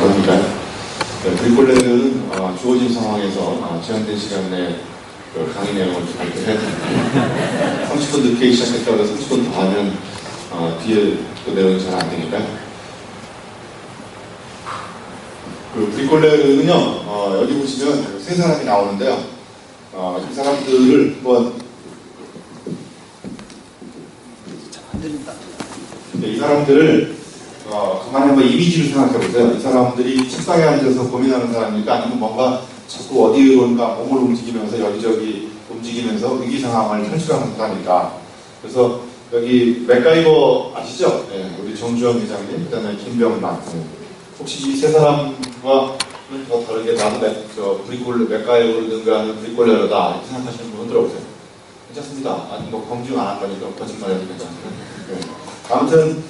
합니다. 네, 브리콜레르는 주어진 상황에서 제한된 시간 내에 강의 내용을 발표해야 됩니다. 30분 늦게 시작했다고 해서 30분 더 하면 뒤에 또 내용이 잘 안 되니까요. 브리콜레르는요, 여기 보시면 세 사람이 나오는데요. 이 사람들을 한번 이 사람들을 가만히 한번 이미지를 생각해 보세요. 이 사람들이 책상에 앉아서 고민하는 사람입니까? 아니면 뭔가 자꾸 어디론가 몸을 움직이면서 여기저기 움직이면서 위기 상황을 탈출하는 사람입니까? 그래서 여기 맥가이버 아시죠? 네, 우리 정주영 회장님, 그다음에 김병만. 혹시 이 세 사람과 더 다르게 나도 맥가이버를 능가하는 브리콜레르다 이렇게 생각하시는 분은 들어보세요. 괜찮습니다. 아니 뭐 검증 안 한 거니까 거짓말해도 괜찮습니다. 네. 아무튼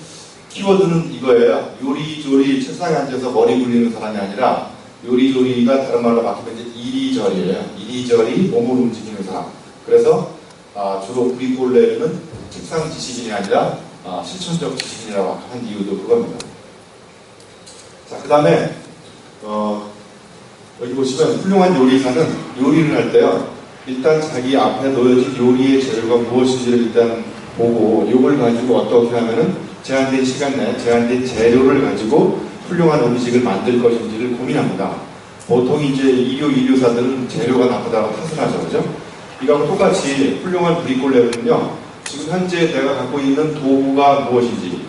키워드는 이거예요. 요리조리 책상에 앉아서 머리 굴리는 사람이 아니라 요리조리가 다른 말로 바뀌면 이제 이리저리예요. 이리저리 몸을 움직이는 사람. 그래서 주로 브리콜레르는 책상 지식인이 아니라 실천적 지식인이라고 한 이유도 그겁니다. 자, 그 다음에 여기 보시면 훌륭한 요리사는 요리를 할 때요, 일단 자기 앞에 놓여진 요리의 재료가 무엇인지를 일단 보고 이걸 가지고 어떻게 하면은 제한된 시간 내에 제한된 재료를 가지고 훌륭한 음식을 만들 것인지를 고민합니다. 보통 이제 일요사들은 재료가 나쁘다고 탓을 하죠, 그죠? 이거하고 똑같이 훌륭한 브리콜레르는요, 지금 현재 내가 갖고 있는 도구가 무엇인지,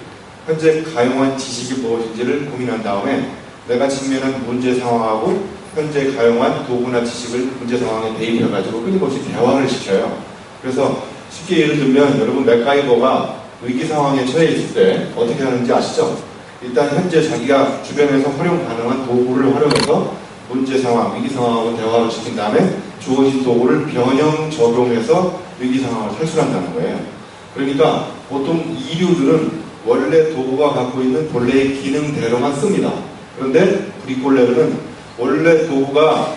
현재 가용한 지식이 무엇인지를 고민한 다음에 내가 직면한 문제 상황하고 현재 가용한 도구나 지식을 문제 상황에 대입해가지고 끊임없이 대화를 시켜요. 그래서 쉽게 예를 들면 여러분 맥가이버가 위기 상황에 처해 있을 때 어떻게 하는지 아시죠? 일단 현재 자기가 주변에서 활용 가능한 도구를 활용해서 문제 상황, 위기 상황하고 대화를 시킨 다음에 주어진 도구를 변형 적용해서 위기 상황을 탈출한다는 거예요. 그러니까 보통 이류들은 원래 도구가 갖고 있는 본래의 기능대로만 씁니다. 그런데 브리콜레르는 원래 도구가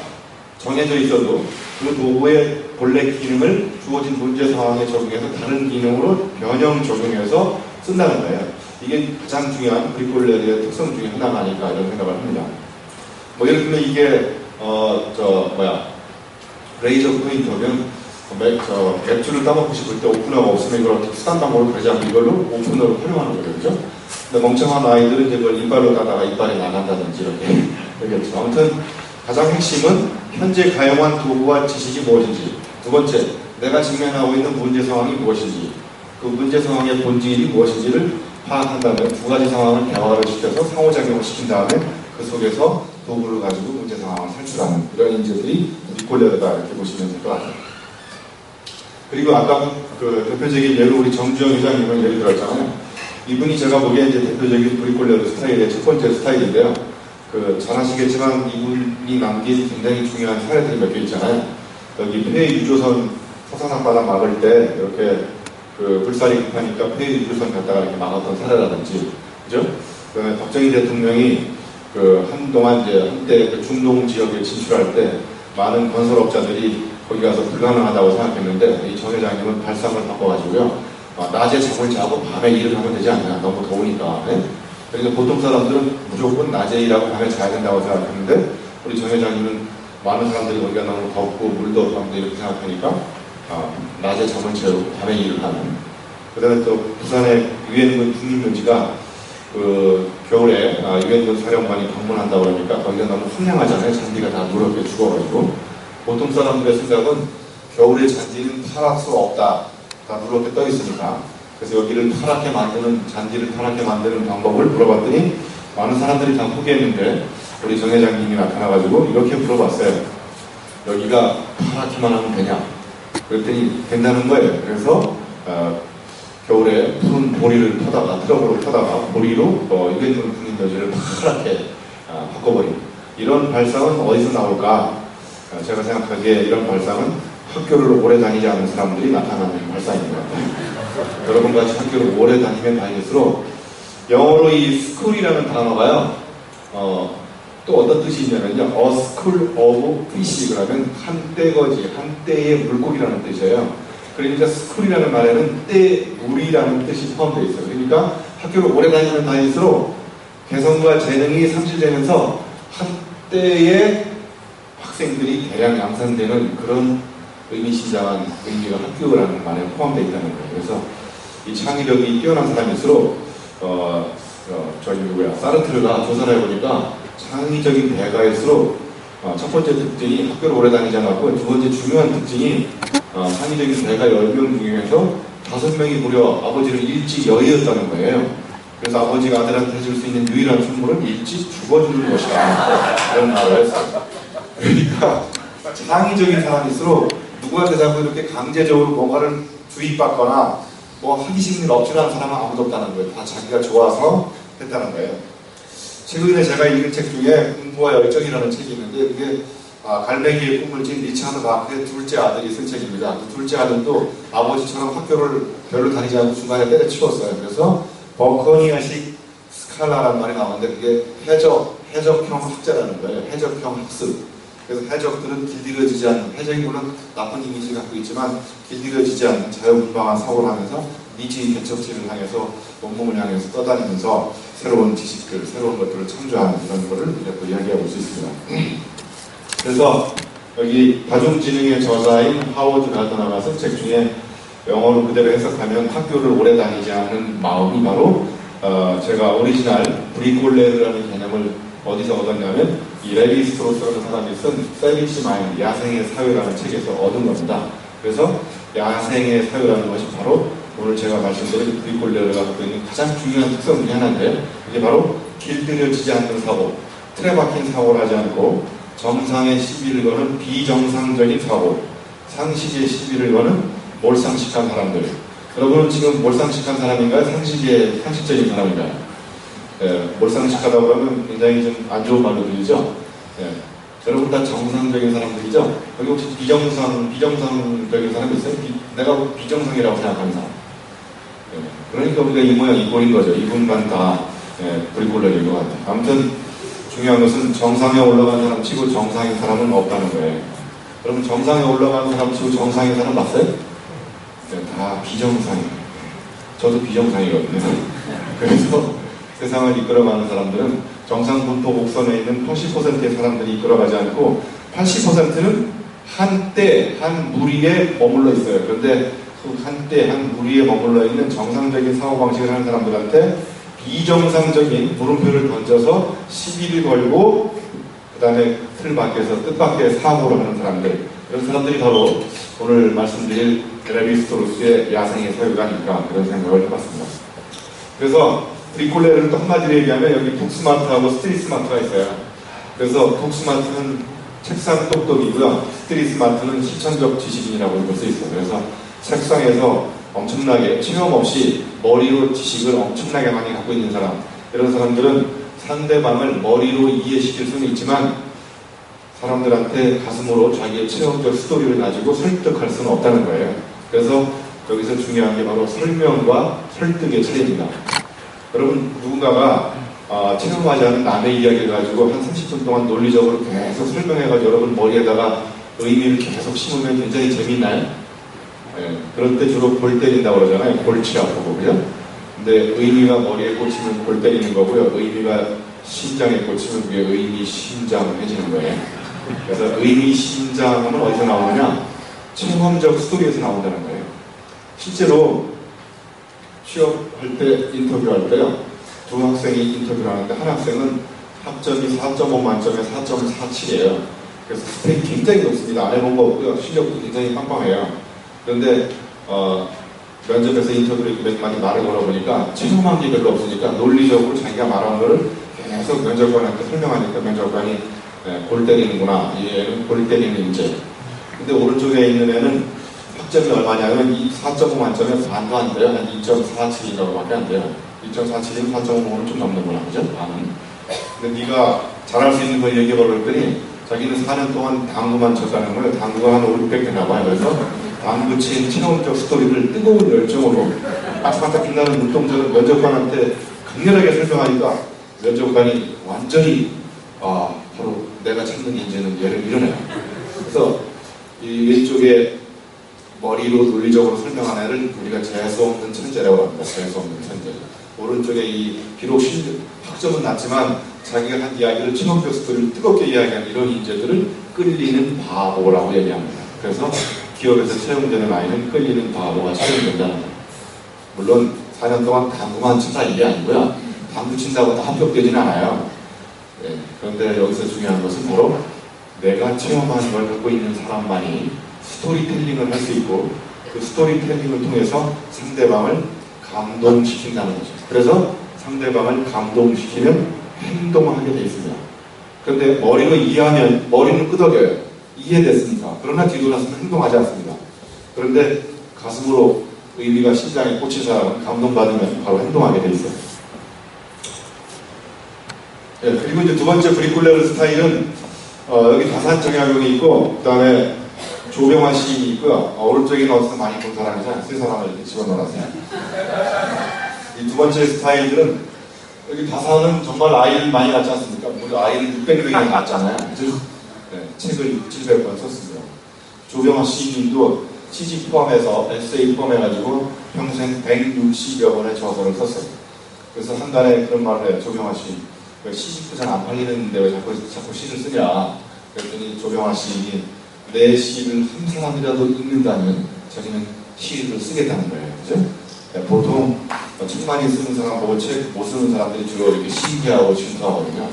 정해져 있어도 그 도구의 본래 기능을 주어진 문제 상황에 적용해서 다른 기능으로 변형 적용해서 쓴다는 거예요. 이게 가장 중요한 브리콜레르의 특성 중에 하나가 아닐까 이런 생각을 합니다. 뭐 예를 들면 이게 레이저 포인터면 맥주를 따먹고 싶을 때 오프너가 없으면 이걸 어떻게 수단 방법으로 가지 않고 이걸로 오프너로 활용하는 거죠, 그죠? 근데 멍청한 아이들은 이제 그걸 이빨로 따다가 이빨이 나간다든지 이렇게 되겠죠. 아무튼 가장 핵심은 현재 가용한 도구와 지식이 무엇인지, 두 번째, 내가 직면하고 있는 문제 상황이 무엇인지, 그 문제 상황의 본질이 무엇인지를 파악한다면 두 가지 상황을 대화를 시켜서 상호작용을 시킨 다음에 그 속에서 도구를 가지고 문제 상황을 탈출하는 이런 인재들이 브리콜레르다 이렇게 보시면 될 것 같아요. 그리고 아까 그 대표적인 예로 우리 정주영 회장님을 예를 들었잖아요. 이분이 제가 보기에 이제 대표적인 브리콜레르 스타일의 첫 번째 스타일인데요. 잘 아시겠지만 이분이 남긴 굉장히 중요한 사례들이 몇 개 있잖아요. 여기 폐유조선 서산 앞바다 막을 때 이렇게 불살이 급하니까 폐유조선 갖다가 이렇게 막았던 사례라든지, 그죠? 그다음에 박정희 대통령이 한동안 이제 한때 중동 지역에 진출할 때 많은 건설업자들이 거기 가서 불가능하다고 생각했는데 이 정 회장님은 발상을 바꿔가지고요, 낮에 잠을 자고 밤에 일을 하면 되지 않냐, 너무 더우니까. 네? 그러니까 보통 사람들은 무조건 낮에 일하고 밤에 자야 된다고 생각했는데 우리 정 회장님은 많은 사람들이 거기가 너무 덥고 물도 없고 이렇게 생각하니까 낮에 잠을 재우고 밤에 일을 하는. 그 다음에 또 부산의 유엔군 국립묘지가 겨울에 유엔군 사령관이 방문한다고 그러니까 거기가 너무 황량하잖아요. 잔디가 다 누렇게 죽어가지고. 보통 사람들의 생각은 겨울에 잔디는 파랄 수 없다, 다 누렇게 떠 있으니까. 그래서 여기를 파랗게 만드는, 잔디를 파랗게 만드는 방법을 물어봤더니 많은 사람들이 다 포기했는데 우리 정 회장님이 나타나가지고 이렇게 물어봤어요. 여기가 파랗게만 하면 되냐? 그랬더니 된다는 거예요. 그래서 겨울에 푸른 보리를 퍼다가, 트러블을 퍼다가 보리로 유엔군 국립묘지를 파랗게 바꿔버리고, 이런 발상은 어디서 나올까? 제가 생각하기에 이런 발상은 학교를 오래 다니지 않은 사람들이 나타나는 발상인 것 같아요. 여러분 같이 학교를 오래 다니면 다닐수록 영어로 이 school이라는 단어가요, 또 어떤 뜻이 있냐면요, a school of fish, 그러면 한때거지, 한때의 물고기라는 뜻이에요. 그러니까 school이라는 말에는 때, 물이라는 뜻이 포함되어 있어요. 그러니까 학교를 오래 다니면 다닐수록 개성과 재능이 상실되면서 한때의 학생들이 대량 양산되는 그런 의미심장한 의미가 학교라는 말에 포함되어 있다는 거예요. 그래서 이 창의력이 뛰어난 사람일수록 저기 누구야 사르트르가 조사를 해보니까 창의적인 대가일수록 첫 번째 특징이 학교를 오래 다니지 않았고 두 번째 중요한 특징이 창의적인 대가 10명 중에서 5명이 무려 아버지를 일찍 여의었다는 거예요. 그래서 아버지가 아들한테 해줄 수 있는 유일한 선물은 일찍 죽어주는 것이다. 이런 말을 했어요. 그러니까 창의적인 사람일수록 누구한테 자꾸 이렇게 강제적으로 뭔가를 주입받거나 뭐 하기 싫은 일 없지라는 사람은 아무도 없다는 거예요. 다 자기가 좋아서 했다는 거예요. 최근에 제가 읽은 책 중에 공부와 열정이라는 책이 있는데 그게 갈매기의 꿈을 진 리차드 바크의 둘째 아들이 쓴 책입니다. 그 둘째 아들도 아버지처럼 학교를 별로 다니지 않고 중간에 때려치웠어요. 그래서 버커니아식 스칼라라는 말이 나오는데 그게 해적형 학자라는 거예요. 해적형 학습. 그래서 해적들은 길들여지지 않는, 해적이 물론 나쁜 이미지를 갖고 있지만 길들여지지 않는 자유분방한 사고를 하면서 미지 개척지를 향해서 원문을 향해서 떠다니면서 새로운 지식들, 새로운 것들을 창조하는 이런 거를 또 이야기해 볼 수 있습니다. 그래서 여기 다중지능의 저자인 하워드 가드너가 쓴 책 중에 영어로 그대로 해석하면 학교를 오래 다니지 않는 마음이 바로 제가 오리지널 브리콜레르라는 개념을 어디서 얻었냐면 이 레비 스트로스라는 사람이 쓴 세비시 마인드, 야생의 사회라는 책에서 얻은 겁니다. 그래서 야생의 사회라는 것이 바로 오늘 제가 말씀드린 브리콜레르가 갖고 있는 가장 중요한 특성 중에 하나인데 이게 바로 길들여지지 않는 사고, 틀에 박힌 사고를 하지 않고 정상의 시비를 거는 비정상적인 사고, 상식의 시비를 거는 몰상식한 사람들. 여러분은 지금 몰상식한 사람인가요? 상식적인 사람인가요? 몰상식하다고 하면 굉장히 좀 안 좋은 말로 들리죠? 여러분 다 정상적인 사람들이죠? 여기 혹시 비정상적인 사람이 있어요? 내가 비정상이라고 생각하는 사람. 그러니까 우리가 이 모양 이 꼴인 거죠. 이분만 다 브리콜레르인 것 같아요. 아무튼 중요한 것은 정상에 올라간 사람 치고 정상인 사람은 없다는 거예요. 여러분 정상에 올라간 사람 치고 정상인 사람 봤어요? 다 비정상이에요. 저도 비정상이거든요. 그래서 세상을 이끌어가는 사람들은 정상 분포 곡선에 있는 80%의 사람들이 이끌어가지 않고 80%는 한때 한 무리에 머물러 있어요. 그런데 그 한때 한 무리에 머물러 있는 정상적인 사고방식을 하는 사람들한테 비정상적인 물음표를 던져서 시비를 걸고 그 다음에 틀 밖에서 뜻밖의 사고를 하는 사람들, 이런 사람들이 바로 오늘 말씀드릴 레비 스트로스의 야생의 사회가 아닐까 그런 생각을 해봤습니다. 그래서 브리콜레르를 또 한마디로 얘기하면 여기 북스마트하고 스트리트스마트가 있어요. 그래서 북스마트는 책상 똑똑이고요. 스트리트스마트는 실천적 지식인이라고 볼 수 있어요. 그래서 책상에서 엄청나게 체험 없이 머리로 지식을 엄청나게 많이 갖고 있는 사람, 이런 사람들은 상대방을 머리로 이해시킬 수는 있지만 사람들한테 가슴으로 자기의 체험적 스토리를 가지고 설득할 수는 없다는 거예요. 그래서 여기서 중요한 게 바로 설명과 설득의 차이입니다. 여러분 누군가가 체험하지 않은 남의 이야기를 가지고 한 30분 동안 논리적으로 계속 설명해가지고 여러분 머리에다가 의미를 계속 심으면 굉장히 재밌나요? 그럴 때 주로 골 때린다고 그러잖아요. 골치 아프고, 그죠? 근데 의미가 머리에 꽂히면 골 때리는 거고요. 의미가 심장에 꽂히면 그게 의미 심장해지는 거예요. 그래서 의미 심장은 어디서 나오느냐? 체험적 스토리에서 나온다는 거예요. 실제로 취업할 때, 인터뷰할 때요, 두 학생이 인터뷰를 하는데 한 학생은 학점이 4.5 만점에 4.47이에요. 그래서 스펙이 굉장히 높습니다. 안 해본 거 없고요. 실력도 굉장히 빵빵해요. 그런데 면접에서 인터뷰를 이렇게 많이 말을 걸어보니까 체험한 게 별로 없으니까 논리적으로 자기가 말한 거를 계속 면접관한테 설명하니까 면접관이 골 때리는구나, 얘는 골 때리는 인재. 근데 오른쪽에 있는 애는 학점이 얼마냐면 4.5 만점에 반도 안 돼요. 한 2.47인가밖에 안 돼요. 2.47이면 4.5는 좀 넘는구나, 그죠? 반은. 근데 네가 잘할 수 있는 걸 얘기해보려고 했더니 자기는 4년 동안 당구만 쳤다는 거예요. 당구가 한 5, 600개 나와요. 그래서 당구 친 체험적 스토리를 뜨거운 열정으로 반짝반짝 빛나는 눈동자를 면접관한테 강렬하게 설명하니까 면접관이 완전히 바로 내가 찾는 인재는 얘를 밀어내요. 그래서 이 왼쪽에 머리로 논리적으로 설명한 애를 우리가 재수 없는 천재라고 합니다. 재수 없는 천재. 오른쪽에 이 비록 학점은 낮지만 자기가 한 이야기를 체험 교수들을 뜨겁게 이야기한 이런 인재들을 끌리는 바보라고 얘기합니다. 그래서 기업에서 채용되는 아이는 끌리는 바보가 채용된다는 거예요. 물론 4년 동안 당구만 친다 이게 아니고요. 당구 친다고 다 합격되지는 않아요. 네, 그런데 여기서 중요한 것은 바로 내가 체험한 걸 갖고 있는 사람만이 스토리텔링을 할 수 있고 그 스토리텔링을 통해서 상대방을 감동시킨다는 거죠. 그래서 상대방을 감동시키면 행동을 하게 돼 있습니다. 그런데 머리로 이해하면 머리는 끄덕여요. 이해됐으니까. 그러나 뒤돌아서는 행동하지 않습니다. 그런데 가슴으로 의미가 심장에 꽂힌 사람은 감동받으면 바로 행동하게 돼 있어요. 네, 그리고 이제 두 번째 브리콜레르 스타일은 여기 다산 정약용이 있고 그 다음에 조병환 시인이 있고요. 오른쪽에는 어디서 많이 본 사람이잖아요. 세 사람을 이렇게 집어넣어놨어요. 이 두 번째 스타일들은 여기 다산은 정말 아이를 많이 낳지 않습니까? 우리 아이를 600명이나 낳았잖아요. 네, 책을 700권 썼습니다. 조병환 시인도 시집 포함해서 에세이 포함해가지고 평생 160여 권의 저서를 썼어요. 그래서 한 달에 그런 말을 해요. 조병환 시인. 왜 시집도 잘 안 팔리는데 왜 자꾸 시를 쓰냐. 그랬더니 조병환 시인이 내 시를 한 사람이라도 읽는다면 자기는 시를 쓰겠다는 거예요. 그죠? 네, 보통 책많이 쓰는 사람 보고 책 못 쓰는 사람들이 주로 이렇게 신기하고 질투하거든요.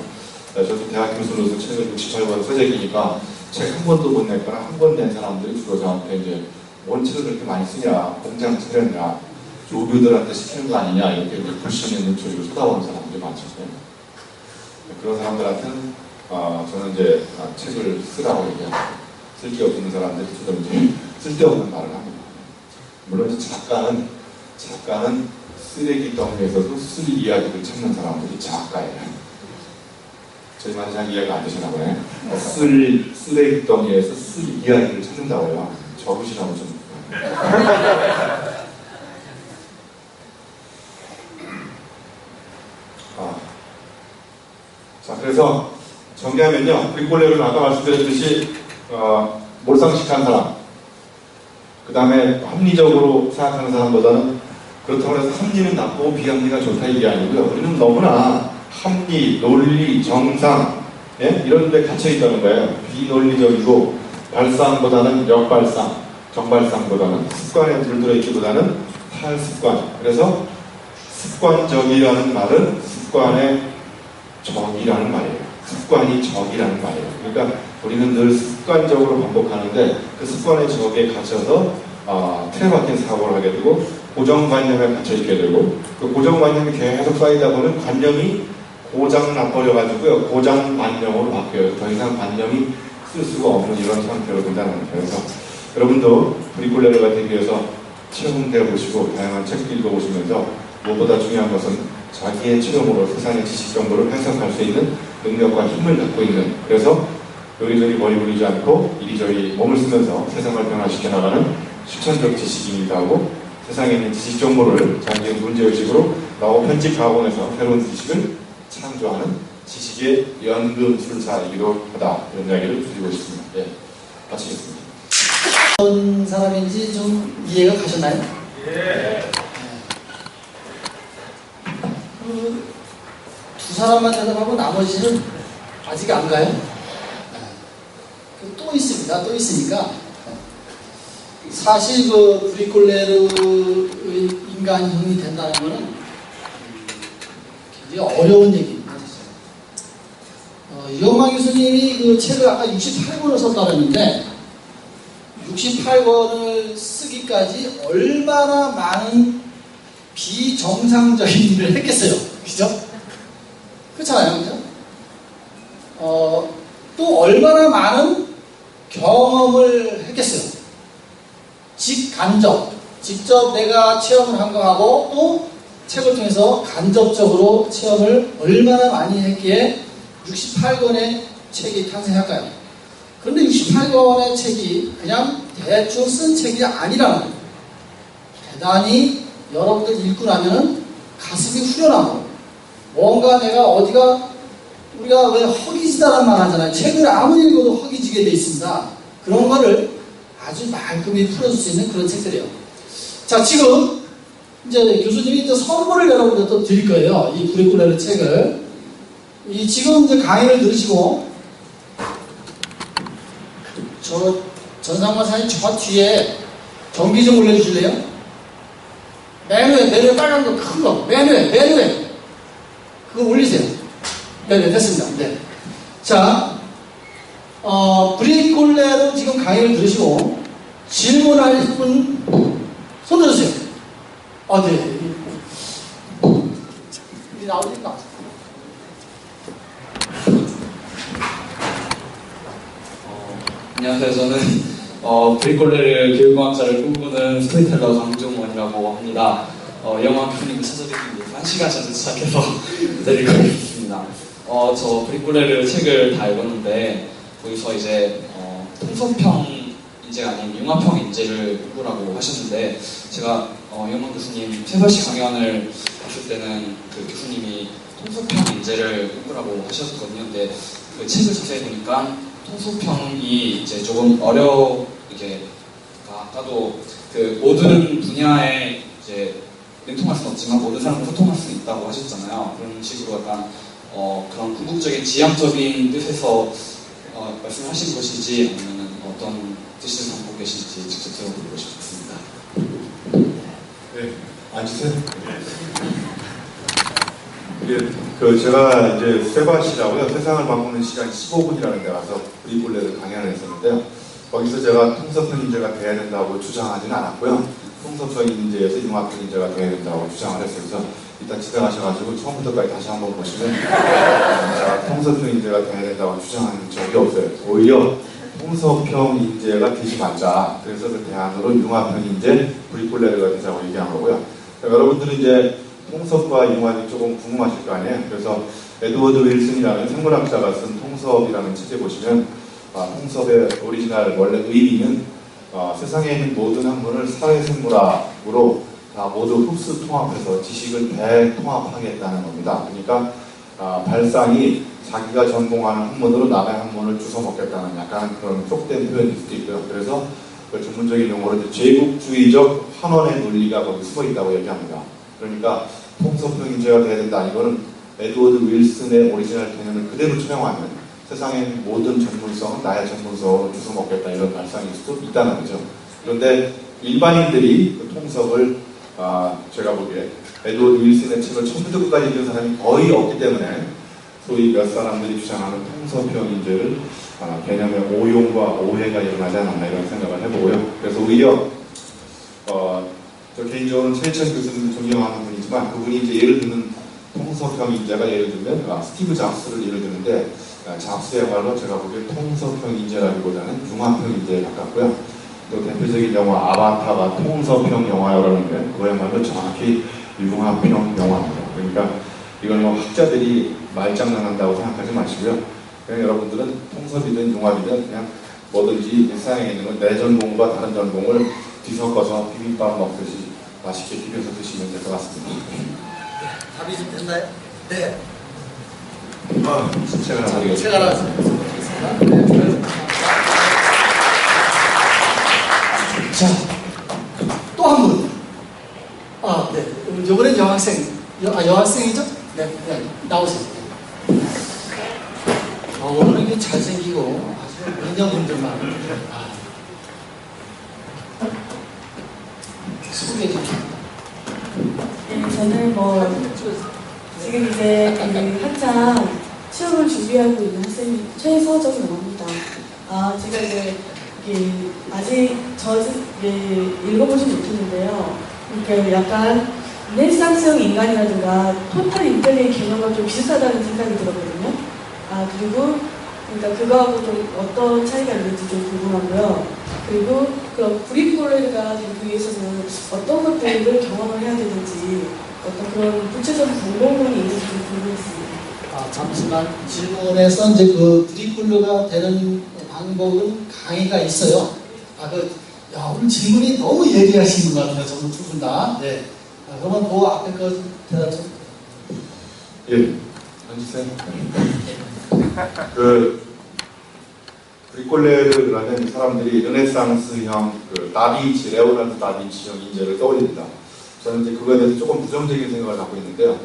네, 저도 대학 교수로서 책을 68권 써제기니까 책 한 권도 못 냈거나 한 권 낸 사람들이 주로 저한테 이제 뭔 책을 그렇게 많이 쓰냐, 공장 차렸냐, 조교들한테 시키는 거 아니냐 이렇게 불신 있는 소리를 쏟아보는 사람들이 많죠. 네, 그런 사람들한테는 저는 이제 책을 쓰라고 얘기하고 쓸데없는 사람들이 주로 쓸데없는 말을 합니다. 물론 작가는 쓰레기 덩이에서도 쓸 이야기를 찾는 사람들이 작가예요. 저희만 잘 이해가 안 되시나 보네. 쓰레기 덩이에서 쓸 이야기를 찾는다고요. 적으시라고 좀. 자, 그래서 정리하면요. 브리콜레르는 아까 말씀드렸듯이 몰상식한 사람, 그 다음에 합리적으로 생각하는 사람보다는 그렇다고 해서 합리는 나쁘고 비합리가 좋다 이게 아니고요. 우리는 너무나 합리, 논리, 정상 이런 데 갇혀 있다는 거예요. 비논리적이고 발상보다는 역발상, 정발상보다는 습관에 들들어 있기보다는 탈습관. 그래서 습관적이라는 말은 습관의 적이라는 말이에요. 습관이 적이라는 말이에요. 그러니까 우리는 늘 습관적으로 반복하는데 그 습관의 적에 갇혀서 틀에박힌 사고를 하게 되고 고정관념에 갇혀있게 되고 그 고정관념이 계속 쌓이다 보면 관념이 고장 나버려가지고요. 고정관념으로 바뀌어요. 더 이상 관념이 쓸 수가 없는 이런 상태로 된다는 거예요. 그래서 여러분도 브리콜레르가 되기 위해서 체험해 보시고 다양한 책도 읽어보시면서 무엇보다 중요한 것은 자기의 체험으로 세상의 지식 정보를 해석할 수 있는 능력과 힘을 갖고 있는, 그래서 요리조리 머리 굴리지 않고 이리저리 몸을 쓰면서 세상을 변화시켜 나가는 실천적 지식인이기도 하고 세상에 있는 지식 정보를 자기의 문제의식으로 나오 편집 학원에서 새로운 지식을 창조하는 지식의 연금술사이기도 하다. 이런 이야기를 드리고 싶습니다. 네, 마치겠습니다. 어떤 사람인지 좀 이해가 가셨나요? 예. 두 사람만 대답하고 나머지는 아직 안 가요? 또 있습니다. 또 있으니까 사실 그 브리콜레르의 인간형이 된다는 것은 굉장히 어려운 얘기입니다. 이영만 교수님이 그 책을 아까 68권을 썼다 그랬는데 68권을 쓰기까지 얼마나 많은 비정상적인 일을 했겠어요. 그죠? 그렇잖아요. 그죠? 또 얼마나 많은 경험을 했겠어요. 직간접, 직접 내가 체험을 한 거하고 또 책을 통해서 간접적으로 체험을 얼마나 많이 했기에 68권의 책이 탄생할까요? 그런데 68권의 책이 그냥 대충 쓴 책이 아니라는 거예요. 대단히 여러분들 읽고 나면은 가슴이 후련하고 뭔가 내가 어디가 우리가 왜 허기지다라는 말 하잖아요. 책을 아무리 읽어도 허기지게 돼 있습니다. 그런 거를 아주 말끔히 풀어줄 수 있는 그런 책들이에요. 자, 지금 이제 교수님이 이제 선물을 여러분들 또 드릴 거예요. 이 브리콜레르 책을. 이 지금 이제 강의를 들으시고, 저 전상만 사진 저 뒤에 전기 좀 올려주실래요? 맨 위에 빨간 거, 큰 거, 맨 위에. 그거 올리세요. 네, 됐습니다. 네. 자, 브리콜레르 지금 강의를 들으시고, 질문할 분, 손 들으세요. 네. 이제 나오니까. 안녕하세요. 저는 브리콜레르 교육공학자를 꿈꾸는 스토리텔러 강종원이라고 합니다. 영화 교수님을 찾아뵙기 위해서 1시간 전에 시작해서 기다리고 있습니다. 저 브리콜레르 책을 다 읽었는데 거기서 이제 통섭형 인재가 아닌 융합형 인재를 꿈꾸라고 하셨는데 제가 영화 교수님 최설씨 강연을 봤을 때는 그 교수님이 통섭형 인재를 꿈꾸라고 하셨거든요. 근데 그 책을 자세히 보니까 통섭형이 이제 조금 이게 아까도 그 모든 분야에 이제 능통할 수는 없지만 모든 사람과 소통할 수 있다고 하셨잖아요. 그런 식으로 약간 그런 궁극적인 지향적인 뜻에서 말씀하신 것인지 아니면 어떤 뜻을 담고 계신지 직접 들어보고 싶습니다. 네, 앉으세요. 제가 이제 세바시라고요. 세상을 바꾸는 시간 15분이라는 데 가서 브리콜레르 강연을 했었는데요. 거기서 제가 통섭형 인재가 돼야 된다고 주장하지는 않았고요. 통섭형 인재에서 융합형 인재가 돼야 된다고 주장을 했어요. 그래서 일단 집에 가셔가지고 처음부터까지 다시 한번 보시면 제가 통섭형 인재가 돼야 된다고 주장한 적이 없어요. 오히려 통섭형 인재가 되지 말자. 그래서 그 대안으로 융합형 인재 브리콜레르가 되자고 얘기한 거고요. 여러분들은 이제 통섭과 융합이 조금 궁금하실 거 아니에요. 그래서 에드워드 윌슨이라는 생물학자가 쓴 통섭이라는 책에 보시면 통섭의 오리지널 원래 의미는 세상에 있는 모든 학문을 사회생물학으로 다 모두 흡수 통합해서 지식을 대통합하겠다는 겁니다. 그러니까 발상이 자기가 전공하는 학문으로 남의 학문을 주워 먹겠다는 약간 그런 속된 표현일 수도 있고요. 그래서 그 전문적인 용어로 제국주의적 환원의 논리가 거기 숨어 있다고 얘기합니다. 그러니까 통섭형 인재가 돼야 된다. 이거는 에드워드 윌슨의 오리지널 개념을 그대로 처형하면 세상의 모든 전문성은 나의 전문성으로 주워 먹겠다. 이런 발상일 수도 있다는 거죠. 그런데 일반인들이 그 통섭을 제가 보기에 에드워드 윌슨의 책을 처음부터 끝까지 읽은 사람이 거의 없기 때문에 소위 몇 사람들이 주장하는 통섭형 인재를 개념의 오용과 오해가 일어나지 않았나 이런 생각을 해보고요. 그래서 오히려 저 개인적으로는 최일천 교수님을 존경하는 분이지만 그분이 이제 예를 들면 통섭형 인재가 예를 들면 스티브 잡스를 예를 드는데 잡스의야말로 제가 보기에 통섭형 인재라기보다는 융합형 인재에 가깝고요. 또 대표적인 영화 아바타가 통섭형 영화라는 게 그야말로 정확히 융합형 영화입니다. 그러니까 이건 뭐 학자들이 말장난한다고 생각하지 마시고요. 그냥 여러분들은 통섭이든 융합이든 그냥 뭐든지 일상에 있는 건 내 전공과 다른 전공을 뒤섞어서 비빔밥 먹듯이 맛있게 비벼서 드시면 될 것 같습니다. 답이 좀 됐나요? 네. 책을 하나 드리겠습니다. 제가 알았습니다. 자, 또 한 분. 네. 이번엔 여학생이죠? 네, 나오세요. 오늘은 이게 잘생기고 아주 미녀분들만. 소개해 주십시오. 네, 저는 지금 이제 한창 시험을 준비하고 있는 학생 최서정이라고 합니다. 제가 이제 아직 읽어보진 못했는데요. 그러니까 약간 르네상스형 인간이라든가 토탈 인텔리의 개념과 좀 비슷하다는 생각이 들었거든요. 그리고 그러니까 그거하고 좀 어떤 차이가 있는지 좀 궁금하고요. 그리고 그럼 브리콜레르가 되기 위해서는 어떤 것들을 경험을 해야 되는지 어떤 그런 구체적인 방법론이 있는지 좀 궁금했습니다. 잠시만 질문에서 이제 그 브리콜레르가 되는 방법은 강의가 있어요. 오늘 질문이 너무 예리하신 것 같아요. 저는 두 분 다. 네. 그러면 그 앞에 그 대답 좀. 예, 앉으세요. 브리콜레르라는 사람들이 르네상스형 레오나르도 다빈치형 인재를 떠올립니다. 저는 이제 그거에 대해서 조금 부정적인 생각을 갖고 있는데요.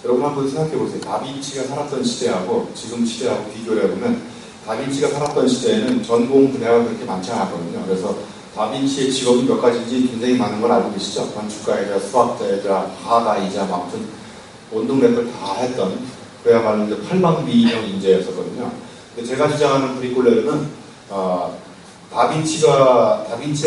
여러분 한번 생각해 보세요. 다빈치가 살았던 시대하고 지금 시대하고 비교를 해보면 다빈치가 살았던 시대에는 전공 분야가 그렇게 많지 않았거든요. 그래서 다빈치의 직업이 몇 가지인지 굉장히 많은 걸 알고 계시죠? 건축가이자 수학자이자 화가이자 아무튼 온동네 걸 다 했던 그야말로 이제 팔방미인형 인재였었거든요. 근데 제가 주장하는 브리콜레르는 다빈치에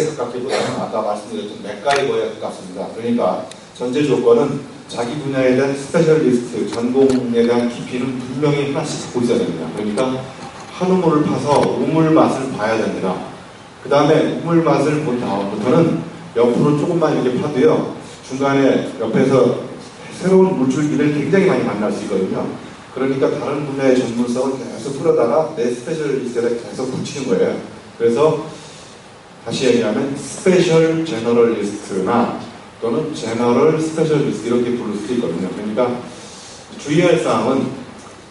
가깝기보다는 아까 말씀드렸던 맥가이버에 가깝습니다. 그러니까 전제 조건은 자기 분야에 대한 스페셜리스트, 전공에 대한 깊이는 분명히 하나씩 갖고 있어야 됩니다. 그러니까 한 우물을 파서 우물 맛을 봐야 됩니다. 그 다음에 우물 맛을 본 다음부터는 옆으로 조금만 이렇게 파도요. 중간에 옆에서 새로운 물줄기를 굉장히 많이 만날 수 있거든요. 그러니까 다른 분야의 전문성을 계속 풀어다가 내 스페셜리스트에 계속 붙이는 거예요. 그래서 다시 얘기하면 스페셜 제너럴리스트나 또는 제너럴 스페셜리스트 이렇게 부를 수도 있거든요. 그러니까 주의할 사항은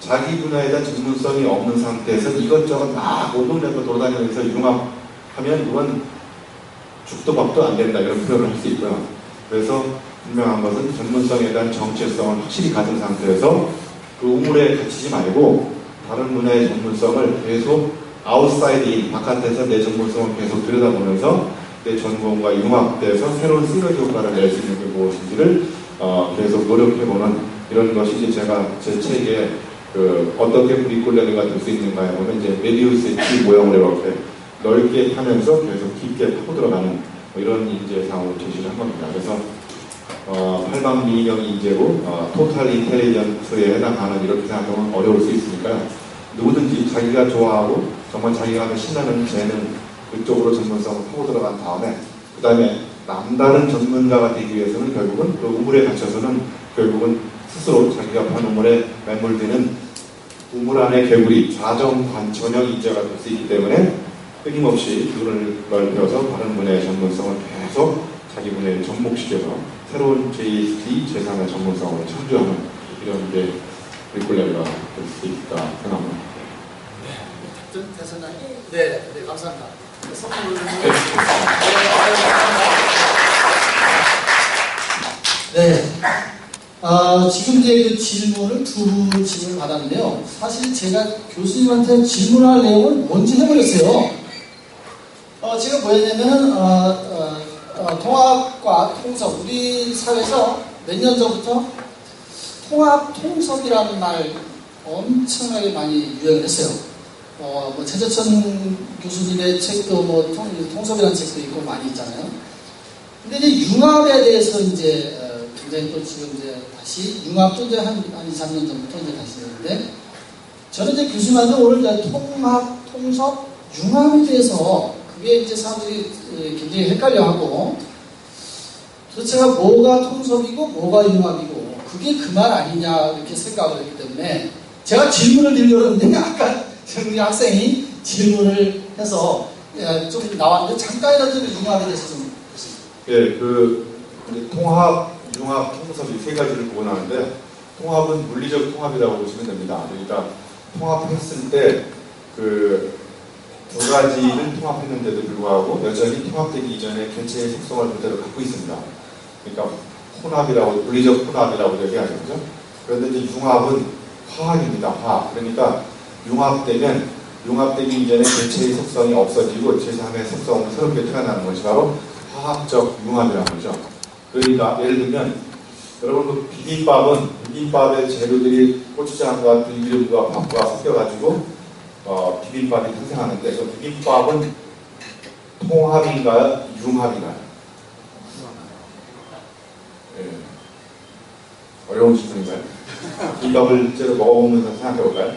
자기 분야에 대한 전문성이 없는 상태에서 이것저것 막 온동네로 돌아다니면서 융합하면 이건 죽도 밥도 안 된다 이런 표현을 할 수 있고요. 그래서 분명한 것은 전문성에 대한 정체성을 확실히 가진 상태에서 그 우물에 갇히지 말고 다른 분야의 전문성을 계속 아웃사이드인 바깥에서 내 전문성을 계속 들여다보면서 내 전공과 융합돼서 새로운 시너지 효과를 낼 수 있는 게 무엇인지를 계속 노력해보는 이런 것이 이제 제가 제 책에 어떻게 브리콜레르가 될 수 있는가에 보면 이제 메비우스의 티 모형을 이렇게 넓게 파면서 계속 깊게 파고 들어가는 이런 인재상으로 제시를 한 겁니다. 그래서 팔방미인형 인재고 토탈 인텔리전스에 해당하는 이렇게 생각하면 어려울 수 있으니까요. 누구든지 자기가 좋아하고 정말 자기가 하면 신나는 재능 그쪽으로 전문성을 파고 들어간 다음에 그 다음에 남다른 전문가가 되기 위해서는 결국은 그 우물에 갇혀서는 결국은 스스로 자기가 판 우물에 매몰되는 우물 안의 개구리 좌정관천형 인재가 될 수 있기 때문에 끊임없이 눈을 넓혀서 다른 분야의 전문성을 계속 자기 분야에 접목시켜서 새로운 제2, 제3의 전문성을 창조하는 이런 게 브리콜레르가 될 수 있다 생각합니다. 네, 됐었나요? 네, 감사합니다. 선물을 네. 지금 이제 그 질문을 두 질문을 받았는데요. 사실 제가 교수님한테 질문할 내용을 먼저 해버렸어요. 제가 뭐였냐면은, 통합과 통섭, 우리 사회에서 몇 년 전부터 통합, 통섭이라는 말 엄청나게 많이 유행을 했어요. 최재천 교수님의 책도 통섭이라는 책도 있고 많이 있잖아요. 근데 이제 융합에 대해서 이제 굉장히 또 지금 이제 다시 융합도 이제 한 2, 3년 전부터 이제 다시 되는데 저는 이제 교수님한테 오늘 이제 통합, 통섭, 융합에 대해서 그게 이제 사람들이 굉장히 헷갈려하고 도대체가 뭐가 통섭이고 뭐가 융합이고 그게 그 말 아니냐 이렇게 생각을 했기 때문에 제가 질문을 드리려고 했는데 아까 우리 학생이 질문을 해서 좀 나왔는데 잠깐이라도 융합에 대해서 좀 보세요. 예, 통합, 융합, 통섭 이 세 가지를 보고 나는데 통합은 물리적 통합이라고 보시면 됩니다. 그러니까 통합했을 때 두 가지를 통합했는데도 불구하고 여전히 통합되기 이전에 개체의 속성을 그대로 갖고 있습니다. 그러니까 혼합이라고, 물리적 혼합이라고 얘기하죠. 그죠? 그런데 이제 융합은 화학입니다. 화학. 그러니까 융합되기 이전에 개체의 속성이 없어지고 제3의 속성으로 새롭게 태어나는 것이 바로 화학적 융합이라는 거죠. 그러니까 예를 들면 여러분 그 비빔밥의 재료들이 고추장과 들기름과 밥과 섞여가지고 비빔밥이 탄생하는데 그 비빔밥은 통합인가요? 융합인가요? 예. 어려운 질문인가요? 비빔밥을 실제로 먹어보면서 생각해볼까요?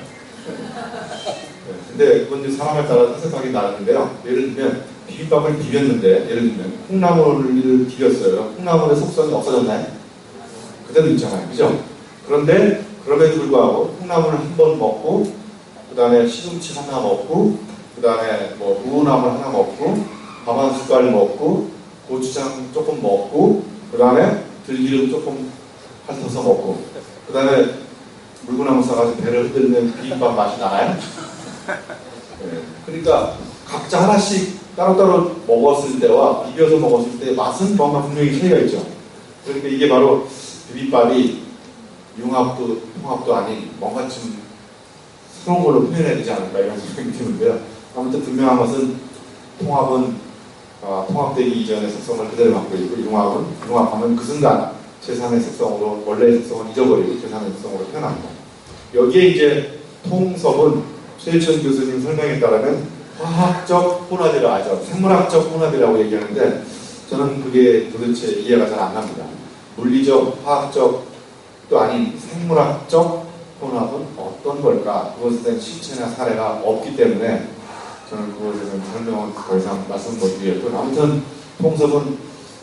근데 그건 이제 사람에 따라 해석하기 나름인데요. 예를 들면 비빔밥을 비볐는데 예를 들면 콩나물을 비볐어요. 콩나물의 속성이 없어졌나요? 그대로 있잖아요. 그죠? 그런데 그럼에도 불구하고 콩나물을 한 번 먹고 그 다음에 시금치 하나 먹고 그 다음에 무나물 하나 먹고 밥 한 숟갈 먹고 고추장 조금 먹고 그 다음에 들기름 조금 핥아서 먹고 그 다음에 물구나무 싸가지고 배를 흔들면 비빔밥 맛이 나나요? 네. 그러니까 각자 하나씩 따로따로 먹었을 때와 비벼서 먹었을 때 맛은 뭔가 분명히 차이가 있죠. 그러니까 이게 바로 비빔밥이 융합도 통합도 아닌 뭔가 좀 새로운 걸로 표현해야 되지 않을까 이런 생각이 드는데요. 아무튼 분명한 것은 통합은 통합되기 이전의 속성을 그대로 갖고 있고 융합하면 그 순간 제3의 속성으로 원래의 속성을 잊어버리고 제3의 속성으로 표현합니다. 여기에 이제 통섭은 최일천 교수님 설명에 따르면 화학적 혼합이라 생물학적 혼합이라고 얘기하는데 저는 그게 도대체 이해가 잘 안 갑니다. 물리적, 화학적도 아닌 생물학적 혼합은 어떤 걸까? 그것에 대한 실체나 사례가 없기 때문에 저는 그것에 대한 설명은 더 이상 말씀 못 드리겠고 아무튼 통섭은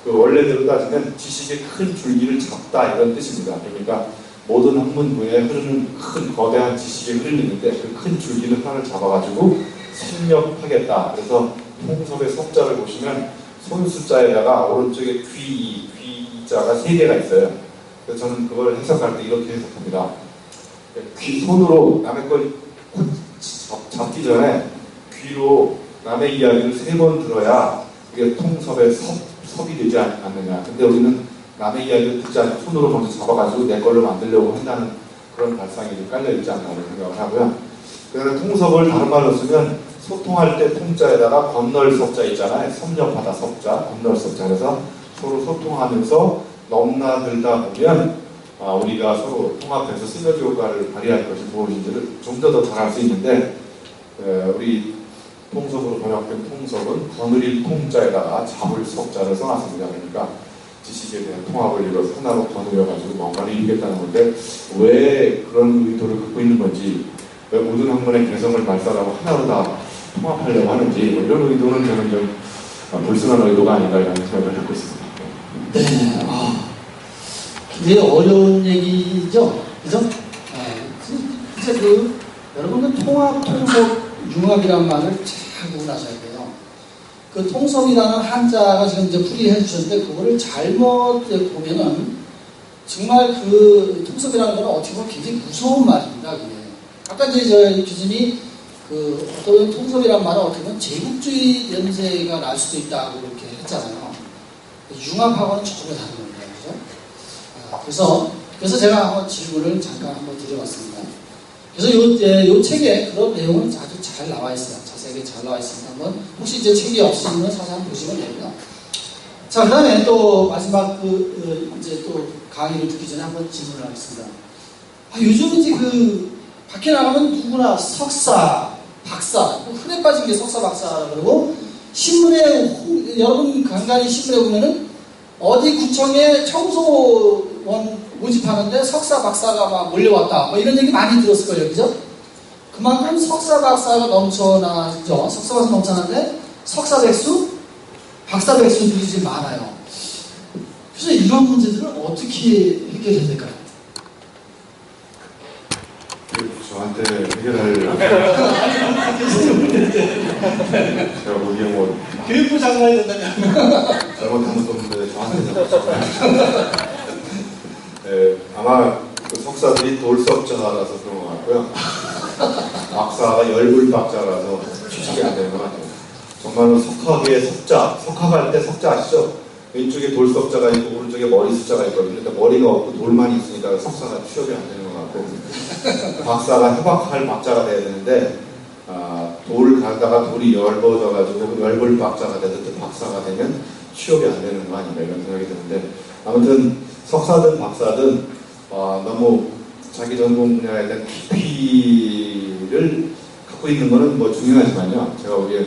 그 원래대로 따지면 지식의 큰 줄기를 잡다 이런 뜻입니다. 그러니까 모든 학문부에 흐르는 큰 거대한 지식이 흐르는데 그 큰 줄기를 하나를 잡아가지고 섭렵하겠다. 그래서 통섭의 섭자를 보시면 손숫자에다가 오른쪽에 귀자가 3개가 있어요. 그래서 저는 그걸 해석할 때 이렇게 해석합니다. 손으로 남의 걸 잡기 전에 귀로 남의 이야기를 3번 들어야 그게 통섭의 섭이 되지 않느냐. 근데 우리는 남의 이야기를 듣지 않고 손으로 먼저 잡아가지고 내 걸로 만들려고 한다는 그런 발상이 좀 깔려있지 않나 생각을 하고요. 그다음에 통섭을 다른 말로 쓰면 소통할 때 통자에다가 건널 섭자 있잖아요. 섭렵하다 섭자, 건널 섭자. 그래서 서로 소통하면서 넘나들다 보면 우리가 서로 통합해서 시너지 효과를 발휘할 것이 무엇인지를 좀 더 잘 알 수 있는데 우리 통섭으로 번역된 통섭은 거느릴 통자에다가 잡을 섭자를 써놨습니다. 그러니까 지식에 대한 통합을 이뤄서 하나로 거느려가지고 뭔가를 이루겠다는 건데 왜 그런 의도를 갖고 있는 건지 왜 모든 학문의 개성을 말살하고 하나로 다 통합하려고 하는지 이런 의도는 저는 좀 불순한 의도가 아닌가 이런 생각을 갖고 있습니다. 네, 굉장히 어려운 얘기죠, 그죠? 이제 여러분은 통합, 통섭, 융합이라는 말을 잘 보고 나셔야 돼요. 그 통섭이라는 한자가 지금 이제 풀이해 주셨는데 그거를 잘못 보면은 정말 그 통섭이라는 건 어떻게 보면 굉장히 무서운 말입니다. 그게. 아까 이제 저희 교수님이 어떤 통섭이라는 말은 어떻게 보면 제국주의 연세가 날 수도 있다고 이렇게 했잖아요. 융합하고는 전혀 다른 겁니다. 그죠? 그래서 제가 한번 질문을 잠깐 한번 드려봤습니다. 그래서 요 책에 그런 내용은 아주 잘 나와 있어요. 자세하게 잘 나와 있습니다. 한번 혹시 이제 책이 없으면 사실 한번 보시면 되고요. 자, 그 다음에 또 마지막 이제 또 강의를 듣기 전에 한번 질문을 하겠습니다. 요즘 이제 밖에 나가면 누구나 석사, 박사, 흔해 빠진 게 석사, 박사라고 그러고 신문에 여러분 간간히 신문에 보면은 어디 구청에 청소원 모집하는데 석사, 박사가 막 몰려왔다. 뭐 이런 얘기 많이 들었을 거예요. 그죠? 그만큼 석사, 박사가 넘쳐나죠. 석사, 박사 넘쳐나는데 석사 백수, 박사 백수들이 지금 많아요. 그래서 이런 문제들은 어떻게 해결해야 될까요? 저한테 해결할 제가 보기에 뭐 교육부 장관이 된다면 잘못한 건데 저한테 아마 그 석사들이 돌석자라서 그런 것 같고요. 박사가 열불박자라서 취직이 안 되는 것 같아요. 정말로 석학의 석자, 석학할 때 석자 아시죠? 왼쪽에 돌석자가 있고 오른쪽에 머리 숫자가 있거든요. 그러니까 머리가 없고 돌만 있으니까 석사가 취업이 안 되는 것 같고 박사가 해박할 박자가 돼야 되는데 돌 가다가 돌이 열버져가지고 열불박자가 돼서 또 박사가 되면 취업이 안 되는 거 아닌가 이런 생각이 드는데 아무튼 석사든 박사든 너무 자기 전공 분야에 대한 깊이를 갖고 있는 거는 뭐 중요하지만요. 제가 보기에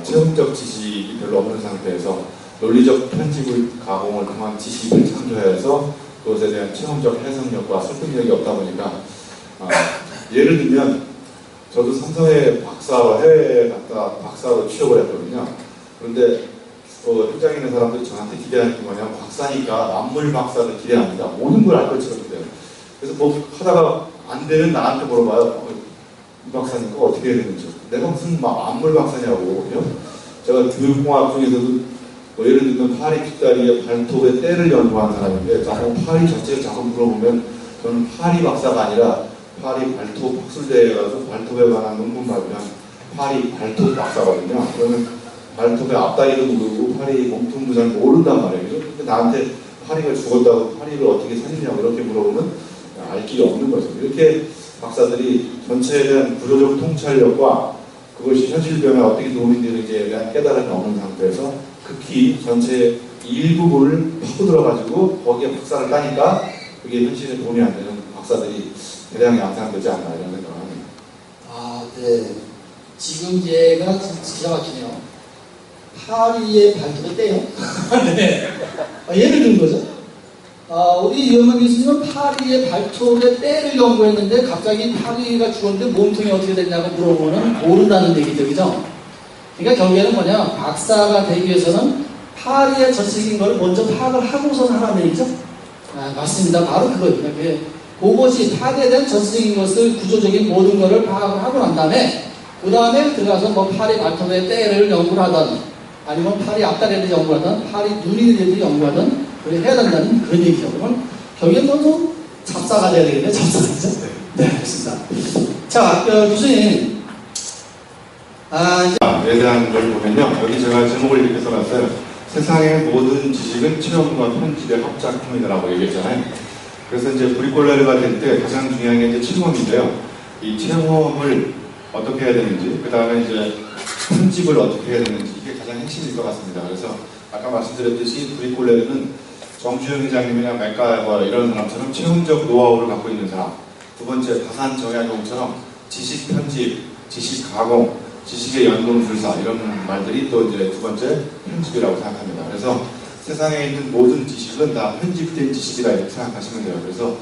체험적 지식이 별로 없는 상태에서 논리적 편집을 가공을 통한 지식을 창조해서 그것에 대한 체험적 해석력과 설득력이 없다 보니까 예를 들면 저도 삼성에 해외에 갔다 박사로 취업을 했거든요. 그런데 현장에 있는 사람들이 저한테 기대하는 게 뭐냐면 박사니까 만물 박사를 기대합니다. 모든 걸 알 것처럼 기대해요. 그래서 뭐 하다가 안 되면 나한테 물어봐요. 이 박사니까 어떻게 해야 되는지. 내가 무슨 만물 박사냐고. 그죠? 제가 교육공학 중에서도 뭐 예를 들면 파리 뒷다리의 발톱의 때를 연구한 사람인데 자꾸 파리 전체를 자꾸 물어보면 저는 파리 박사가 아니라 파리 발톱 학술대회에 가서 발톱에 관한 논문 발표한 파리 발톱 박사거든요. 그러면 발톱의 앞다리도 모르고 파리 몸통도 잘 모른단 말이에요. 근데 나한테 파리가 죽었다고 파리를 어떻게 살리냐고 이렇게 물어보면 알 길이 없는 거죠. 이렇게 박사들이 전체에 대한 구조적 통찰력과 그것이 현실 변화에 어떻게 도움이 되는지에 대한 깨달음이 없는 상태에서 극히 전체의 일부분을 파고들어가지고 거기에 박사를 따니까 그게 현실에 도움이 안 되는 박사들이 대량이 양산되지 않나 이런 생각을 합니다. 아, 네. 지금 얘가 진짜 막히네요. 파리의 발톱에 떼요? 네. 예를 든 거죠. 우리 이현만 교수님은 파리의 발톱에 때를 연구했는데 갑자기 파리가 죽었는데 몸통이 어떻게 됐냐고 물어보면 모른다는 얘기죠. 그죠? 그러니까 결국에는 뭐냐, 박사가 되기 위해서는 파리의 전체적인 걸 먼저 파악을 하고선 하라는 얘기죠. 맞습니다. 바로 그거입니다. 그것이 파리에 대한 전체적인 것을, 구조적인 모든 것을 파악을 하고 난 다음에 그 다음에 들어가서 뭐 파리 발톱의 때를 연구를 하든 아니면 파리 앞다리를 연구하든 파리 눈이 연구하든 그래 해야 된다는 그런 얘기죠. 그러면 결국엔 뭐또 잡사가 돼야 되겠네요. 잡사죠. 네, 알겠습니다. 자, 교수님. 에 대한 걸 보면요. 여기 제가 제목을 이렇게 써놨어요. 세상의 모든 지식은 체험과 편집의 합작품이라고 얘기했잖아요. 그래서 이제 브리콜레르가 될 때 가장 중요한 게 이제 체험인데요. 이 체험을 어떻게 해야 되는지, 그 다음에 이제 편집을 어떻게 해야 되는지, 이게 가장 핵심일 것 같습니다. 그래서 아까 말씀드렸듯이 브리콜레르는 정주영 회장님이나 맥가이버 이런 사람처럼 체험적 노하우를 갖고 있는 사람. 두 번째, 다산 정약용처럼 지식 편집, 지식 가공, 지식의 연금술사 이런 말들이 또 이제 두 번째 편집이라고 생각합니다. 그래서 세상에 있는 모든 지식은 다 편집된 지식이라 이렇게 생각하시면 돼요. 그래서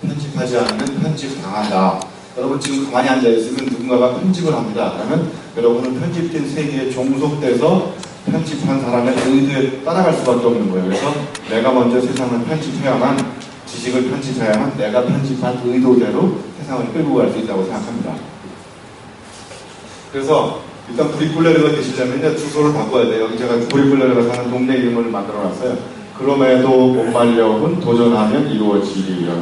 편집하지 않으면 편집당한다. 여러분 지금 가만히 앉아있으면 누군가가 편집을 합니다. 그러면 여러분은 편집된 세계에 종속돼서 편집한 사람의 의도에 따라갈 수밖에 없는 거예요. 그래서 내가 먼저 세상을 편집해야만, 지식을 편집해야만 내가 편집한 의도대로 세상을 끌고 갈 수 있다고 생각합니다. 그래서 일단 브리콜레르가 되시려면 주소를 바꿔야 돼요. 여기 제가 브리콜레르가 사는 동네 이름을 만들어놨어요. 그럼에도 못 말려은 도전하면 이루어지리라.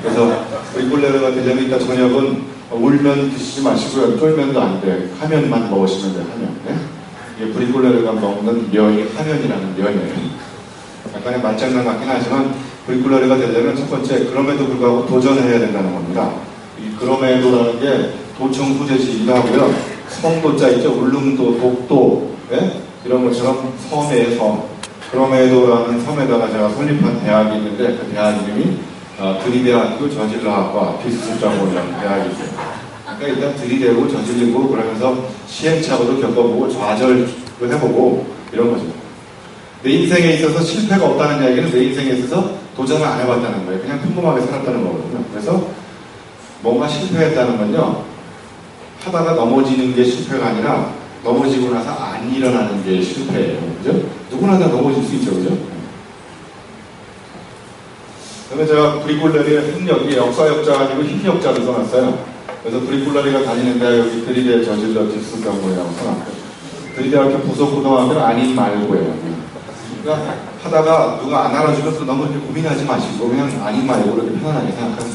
그래서 브리콜레르가 되려면 일단 저녁은 울면 드시지 마시고요. 쫄면도 안 돼. 하면만 먹으시면 돼요. 하면. 네? 이게 브리콜레르가 먹는 면이 하면이라는 면이에요. 약간의 말장난 같긴 하지만 브리콜레르가 되려면 첫 번째, 그럼에도 불구하고 도전해야 된다는 겁니다. 이 그럼에도라는 게 도청 소재지이기도 하고요. 성도자 있죠? 울릉도, 독도, 예? 이런 것처럼 섬의 섬. 그럼에도라는 섬에다가 제가 설립한 대학이 있는데 그 대학 이름이 드리대학교 저질러학과 비스습장고라는 대학이 있어요. 그러니까 일단 들이대고 저질리고 그러면서 시행착오도 겪어보고 좌절을 해보고 이런 거죠. 내 인생에 있어서 실패가 없다는 이야기는 내 인생에 있어서 도전을 안 해봤다는 거예요. 그냥 평범하게 살았다는 거거든요. 그래서 뭔가 실패했다는 건요, 하다가 넘어지는 게 실패가 아니라 넘어지고 나서 안 일어나는 게 실패예요. 그죠? 누구나 다 넘어질 수 있죠. 그죠? 그러면 제가 브리콜레르의 학력이 역사역자가 아니고 힘역자를 써놨어요. 그래서 브리콜레르가 다니는 대학 여기 드리대 저질러 기술병고라고 써놨고요. 드리대학교 부속고등학교는 아닌 말고예요. 그러니까 하다가 누가 안 알아주면 또 너무 이렇게 고민하지 마시고 그냥 아닌 말고 그렇게 편안하게 생각하세요.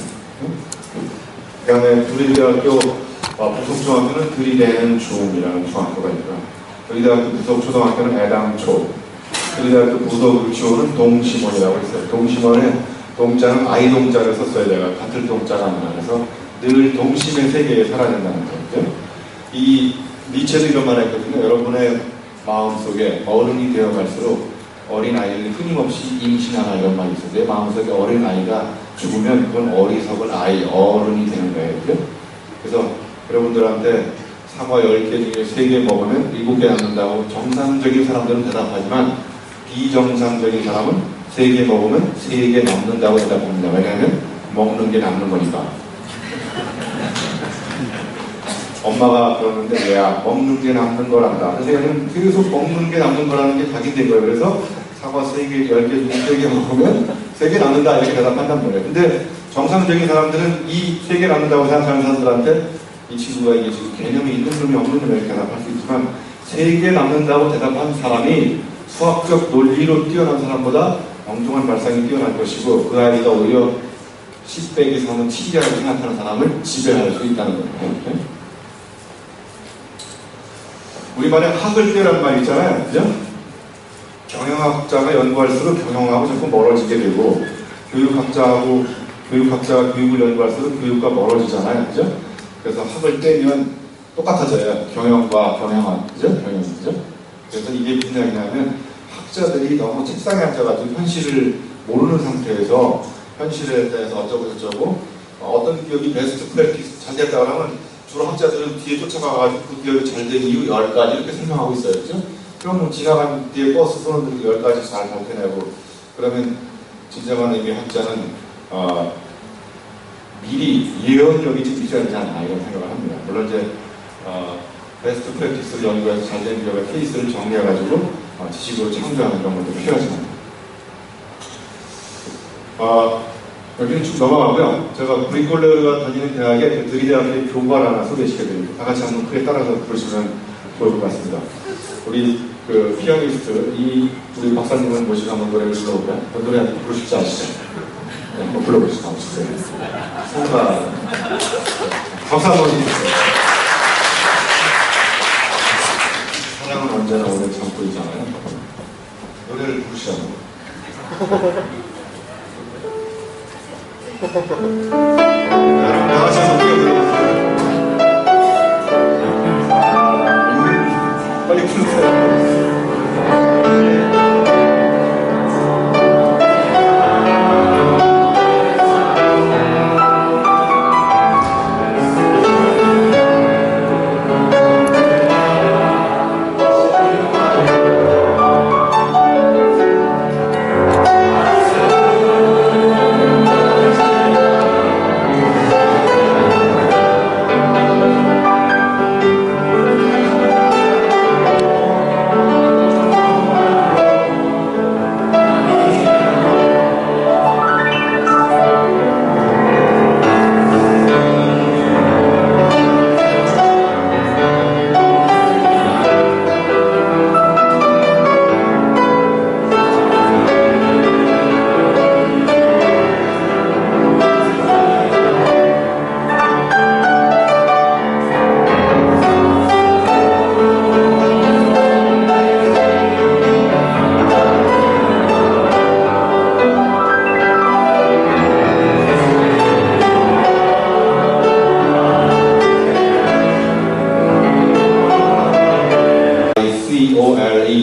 그 다음에 드리대학교 부속중학교는 드리대는 중이라는 중학교가 있고요. 드리대학교 부속초등학교는 애당초, 드리대학교 부속유치원은 동심원이라고 있어요. 동심원에 동자는 아이 동자를 썼어요. 내가 같은 동자가 아니라. 그래서 늘 동심의 세계에 살아야 된다는 거죠. 이 니체도 이런 말 했거든요. 여러분의 마음속에 어른이 되어갈수록 어린아이를 끊임없이 임신하나 이런 말이 있어요. 내 마음속에 어린아이가 죽으면 그건 어리석은 아이, 어른이 되는 거예요. 그죠? 그래서 여러분들한테 사과 10개 중에 3개 먹으면 7개 남는다고 정상적인 사람들은 대답하지만 비정상적인 사람은 3개 먹으면 3개 남는다고 대답합니다. 왜냐하면 먹는 게 남는 거니까. 엄마가 그러는데 얘야 먹는 게 남는 거란다. 그래서 얘는 계속 먹는 게 남는 거라는 게 각인된 거예요. 그래서 사과 3개, 10개 중에 3개 먹으면 3개 남는다 이렇게 대답한단 말이에요. 근데 정상적인 사람들은 이 3개 남는다고 생각하는 사람들한테 이 친구가 이게 지금 개념이 있는 놈이 없는 놈이 이렇게 대답할 수 있지만 3개 남는다고 대답한 사람이 수학적 논리로 뛰어난 사람보다 엉뚱한 발상이 뛰어날 것이고 그 아이가 오히려 10 빼기 3은 7이라고 생각하는 사람을 지배할 수 있다는 거예요. 우리말에 학을 떼란 말이 있잖아요. 그죠? 경영학자가 연구할수록 경영하고 자꾸 멀어지게 되고 교육학자가 교육을 연구할수록 교육과 멀어지잖아요. 그죠? 그래서 학을 떼면 똑같아져요. 경영과 경영학. 그죠? 경영이죠? 그래서 이게 무슨 이야기냐면 학자들이 너무 책상에 앉아가지고 현실을 모르는 상태에서 현실에 대해서 어쩌고 저쩌고 어떤 기업이 베스트 프랙티스 잘 됐다고 하면 주로 학자들은 뒤에 쫓아가가지고 그 기업이 잘 된 이유 10가지 이렇게 설명하고 있어요. 그죠? 그럼 뭐 지나간 뒤에 버스 쏘는 10가지 잘 밝혀내고 그러면 진정한 의미의 학자는 미리 예언력이 좀 있어야 되지 않나 이런 생각을 합니다. 물론 이제 베스트 프랙티스를 연구해서 잘 된 기업의 케이스를 정리해가지고 지식으로 창조하는 그런 것도 필요하지만 여기는 쭉 넘어가고요. 제가 브리콜레르가 다니는 대학의 그 드리대학의 교과를 하나 소개시켜드립니다. 다 같이 한번 크게 따라서 부르시면 좋을 것 같습니다. 우리 그 피아니스트 우리 박사님을 모시고 한번 노래를 불러볼까요? 그 노래 한번 부르실 줄 아시죠? 네, 한번 불러보시죠. 성가 박수 한번 주세요. 사랑은 언제나 오래 참고 있잖아요. 노래를 부르시죠. 여러분 다 같이 한번 불러보세요. 빨리 부르세요.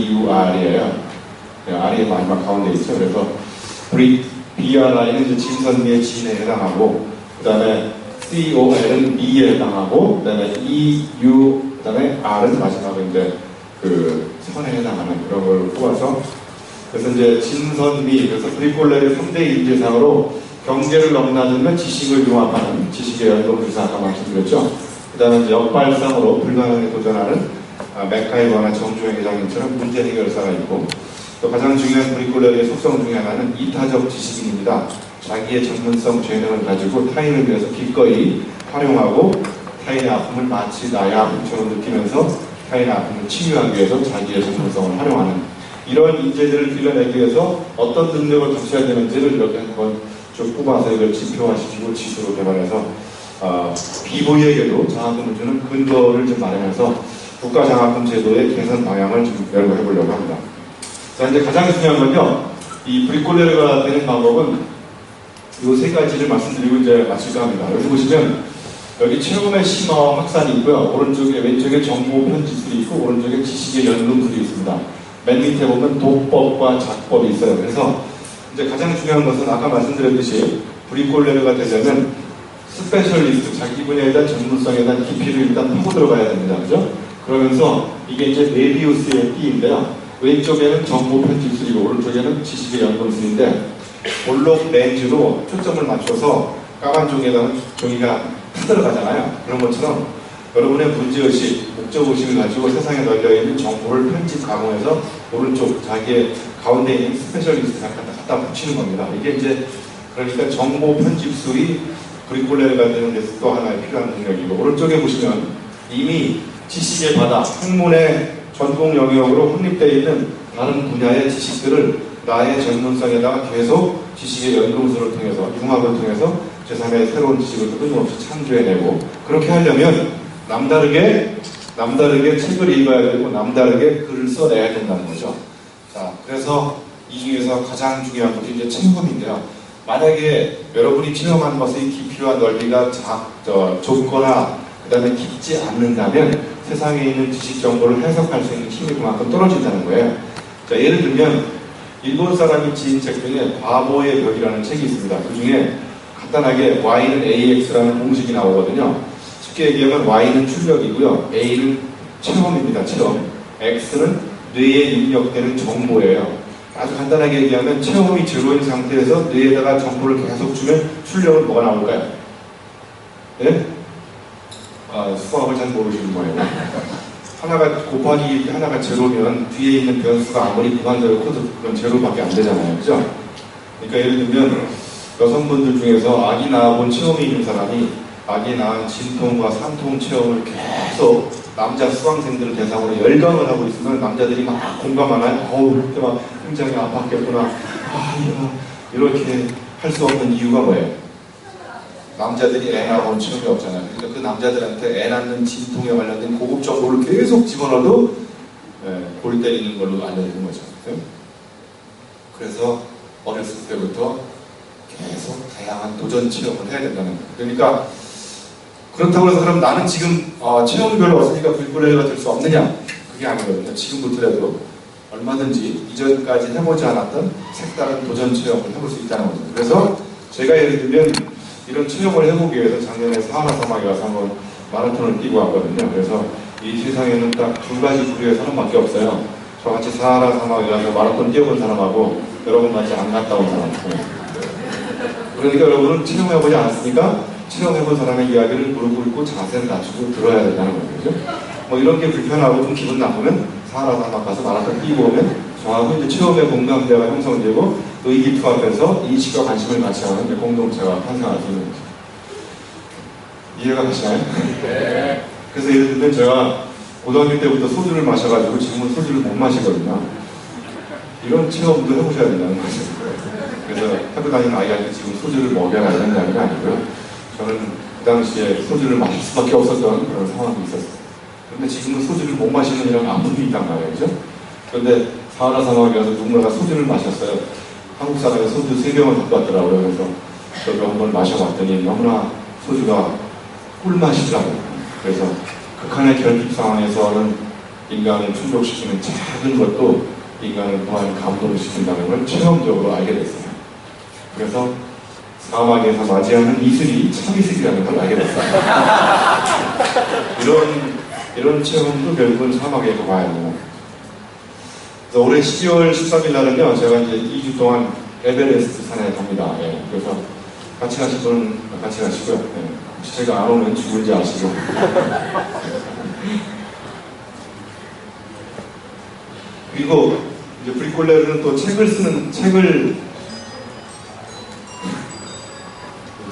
Coleur이에요. R이 마지막 가운데 있죠. 그래서 BRI는 이제 진선미의 진에 해당하고, 그 다음에 COL은 미에 해당하고, 그 다음에 EU, 그 다음에 R은 마지막에 이제 그 선에 해당하는 그런 걸 뽑아서, 그래서 이제 진선미, 그래서 브리콜레르의 3대 인재상으로 경제를 넘나들면 지식을 융합하는 지식의 연구부사 아까 말씀드렸죠. 그 다음에 이제 역발상으로 불가능에 도전하는 맥카이버나 정주행 회장님처럼 문제 해결사가 있고, 또 가장 중요한 브리콜레르의 속성 중에 하나는 이타적 지식인입니다. 자기의 전문성 재능을 가지고 타인을 위해서 기꺼이 활용하고 타인의 아픔을 마치 나의 아픔처럼 느끼면서 타인의 아픔을 치유하기 위해서 자기의 전문성을 활용하는 이런 인재들을 길러내기 위해서 어떤 능력을 갖춰야 되는지를 이렇게 한번 쭉 뽑아서 이걸 지표화시키고 지수로 개발해서 비보이에게도 장학금을 주는 근거를 좀 마련해서 국가장학금 제도의 개선 방향을 좀 연구해 보려고 합니다. 자, 이제 가장 중요한 건요, 이 브리콜레르가 되는 방법은 이 세 가지를 말씀드리고 이제 마칠까 합니다. 여기 보시면 여기 체험의 심화와 확산이 있고요. 오른쪽에 왼쪽에 정보 편집술이 있고 오른쪽에 지식의 연금술이 있습니다. 맨 밑에 보면 독법과 작법이 있어요. 그래서 이제 가장 중요한 것은 아까 말씀드렸듯이 브리콜레르가 되려면 스페셜리스트, 자기 분야에 대한 전문성에 대한 깊이를 일단 파고 들어가야 됩니다. 그죠? 그러면서 이게 이제 메비우스의 띠인데요. 왼쪽에는 정보 편집술이고 오른쪽에는 지식의 연금술인데 볼록 렌즈로 초점을 맞춰서 까만 종이에다가 종이가 타들어가잖아요. 그런 것처럼 여러분의 문제의식, 목적의식을 가지고 세상에 널려있는 정보를 편집 가공해서 오른쪽 자기의 가운데 있는 스페셜리스트 갖다 붙이는 겁니다. 이게 이제 그러니까 정보 편집술이 브리콜레르가 되는 데서 또 하나의 필요한 능력이고, 오른쪽에 보시면 이미 지식의 바다, 학문의 전공 영역으로 확립되어 있는 다른 분야의 지식들을 나의 전문성에다가 계속 지식의 연금술을 통해서, 융합을 통해서 제3의 새로운 지식을 끊임없이 창조해내고, 그렇게 하려면 남다르게 책을 읽어야 되고 남다르게 글을 써내야 된다는 거죠. 자, 그래서 이 중에서 가장 중요한 것이 이제 체험인데요. 만약에 여러분이 체험한 것의 깊이와 넓이가 좁거나 그 다음에 깊지 않는다면 세상에 있는 지식 정보를 해석할 수 있는 힘이 그만큼 떨어진다는 거예요. 자, 예를 들면 일본 사람이 지은 책 중에 바보의 벽이라는 책이 있습니다. 그 중에 간단하게 Y는 AX라는 공식이 나오거든요. 쉽게 얘기하면 Y는 출력이고요. A는 체험입니다. 체험. X는 뇌에 입력되는 정보예요. 아주 간단하게 얘기하면 체험이 제로인 상태에서 뇌에다가 정보를 계속 주면 출력은 뭐가 나올까요? 네? 수학을 잘 모르시는 거예요. 하나가 곱하기 하나가 제로면 뒤에 있는 변수가 아무리 무한대로 커도 그건 제로밖에 안 되잖아요. 그죠? 그러니까 예를 들면 여성분들 중에서 아기 낳아본 체험이 있는 사람이 아기 낳은 진통과 산통 체험을 계속 남자 수강생들을 대상으로 열강을 하고 있으면 남자들이 막 공감하나요? 어우, 그때 막 굉장히 아팠겠구나. 이렇게 할 수 없는 이유가 뭐예요? 남자들이 애 낳아본 체험이 없잖아요. 그러니까 그 남자들한테 애 낳는 진통에 관련된 고급 정보를 계속 집어넣어도 골 때리는 걸로 알려주는 거죠. 그래서 어렸을 때부터 계속 다양한 도전 체험을 해야 된다는 거예요. 그러니까 그렇다고 해서 그럼 나는 지금 체험이 별로 없으니까 불굴레가 될 수 없느냐? 그게 아니거든요. 지금부터라도 얼마든지 이전까지 해보지 않았던 색다른 도전 체험을 해볼 수 있다는 거죠. 그래서 제가 예를 들면 이런 체험을 해보기 위해서 작년에 사하라 사막에 가서 한번 마라톤을 뛰고 왔거든요. 그래서 이 세상에는 딱 두 가지 부류의 사람밖에 없어요. 저같이 사하라 사막에 가서 마라톤 뛰어본 사람하고 여러분같이 안 갔다 온 사람. 그러니까 여러분은 체험해보지 않았으니까 체험해본 사람의 이야기를 무릎 꿇고 자세를 낮추고 들어야 된다는 거죠. 뭐 이런 게 불편하고 좀 기분 나쁘면 사하라 사막 가서 마라톤 뛰고 오면 저하고 이제 체험의 공감대가 형성되고 의기투합해서 인식과 관심을 같이 하는 공동체가 탄생할 수 있는 거죠. 이해가 가시나요? 네. 그래서 예를 들면 제가 고등학교 때부터 소주를 마셔가지고 지금은 소주를 못 마시거든요. 이런 체험도 해보셔야 된다는 거죠. 그래서 학교 다니는 아이한테 지금 소주를 먹여야 된다는 게 아니고요. 저는 그 당시에 소주를 마실 수밖에 없었던 그런 상황이 있었어요. 그런데 지금은 소주를 못 마시는 이런 아픔이 있단 말이죠. 그런데 사하라 사막에 가서 누군가가 소주를 마셨어요. 한국 사람이 소주 3병을 갖고 왔더라고요. 그래서 저도 한번 마셔봤더니 너무나 소주가 꿀맛이더라고요. 그래서 극한의 결핍 상황에서는 인간을 충족시키는 작은 것도 인간을 무한 감동을 시킨다는 걸 체험적으로 알게 됐어요. 그래서 사막에서 맞이하는 이슬이 참 이슬이라는 걸 알게 됐어요. 이런 체험도 결국은 사막에서 봐야 돼요. 그래서 올해 12월 13일 날은요, 제가 이제 2주 동안 에베레스트 산에 갑니다. 예, 그래서 같이 가실 분은 같이 가시고요. 예, 혹시 제가 안 오면 죽을지 아시고. 그리고 이제 브리콜레르는 또 책을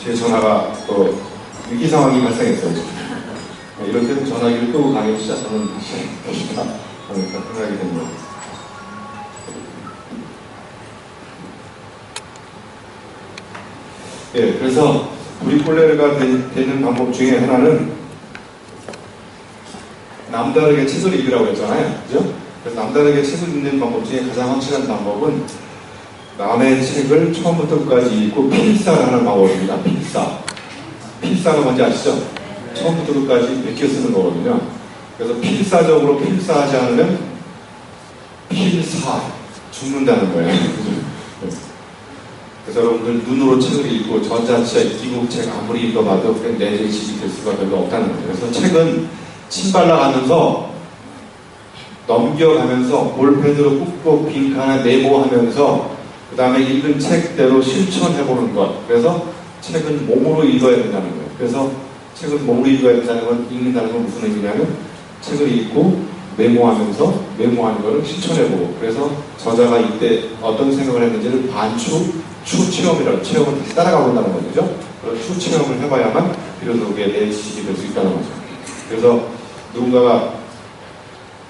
제 전화가 또 위기 상황이 발생했어요. 네, 이럴 때는 전화기를 끄고 강의 시작하는 것이다. 그러니까 생각이 됩니다. 예, 그래서 브리콜레르가 되는 방법 중에 하나는 남다르게 책을 읽으라고 했잖아요. 그죠? 그래서 남다르게 책을 읽는 방법 중에 가장 확실한 방법은 남의 책을 처음부터 끝까지 읽고 필사를 하는 방법입니다. 필사가 뭔지 아시죠? 처음부터 끝까지 베껴 쓰는 거거든요. 그래서 필사적으로 필사하지 않으면 필사, 죽는다는 거예요. 그래서 여러분들 눈으로 책을 읽고 전자책, 이북책 아무리 읽어봐도 그냥 내 인식이 될 수가 별로 없다는 거예요. 그래서 책은 침 발라가면서 넘겨가면서 볼펜으로 꾹꾹 빈칸에 메모하면서 그 다음에 읽은 책대로 실천해보는 것. 그래서 책은 몸으로 읽어야 된다는 거예요. 그래서 책은 몸으로 읽어야 된다는 건, 읽는다는 건 무슨 의미냐면 책을 읽고 메모하면서 메모하는 거를 실천해보고, 그래서 저자가 이때 어떤 생각을 했는지를 추체험이라고, 체험을 다시 따라가 본다는 거죠. 그런 추체험을 해봐야만 비로소 그게 내 지식이 될 수 있다는 거죠. 그래서 누군가가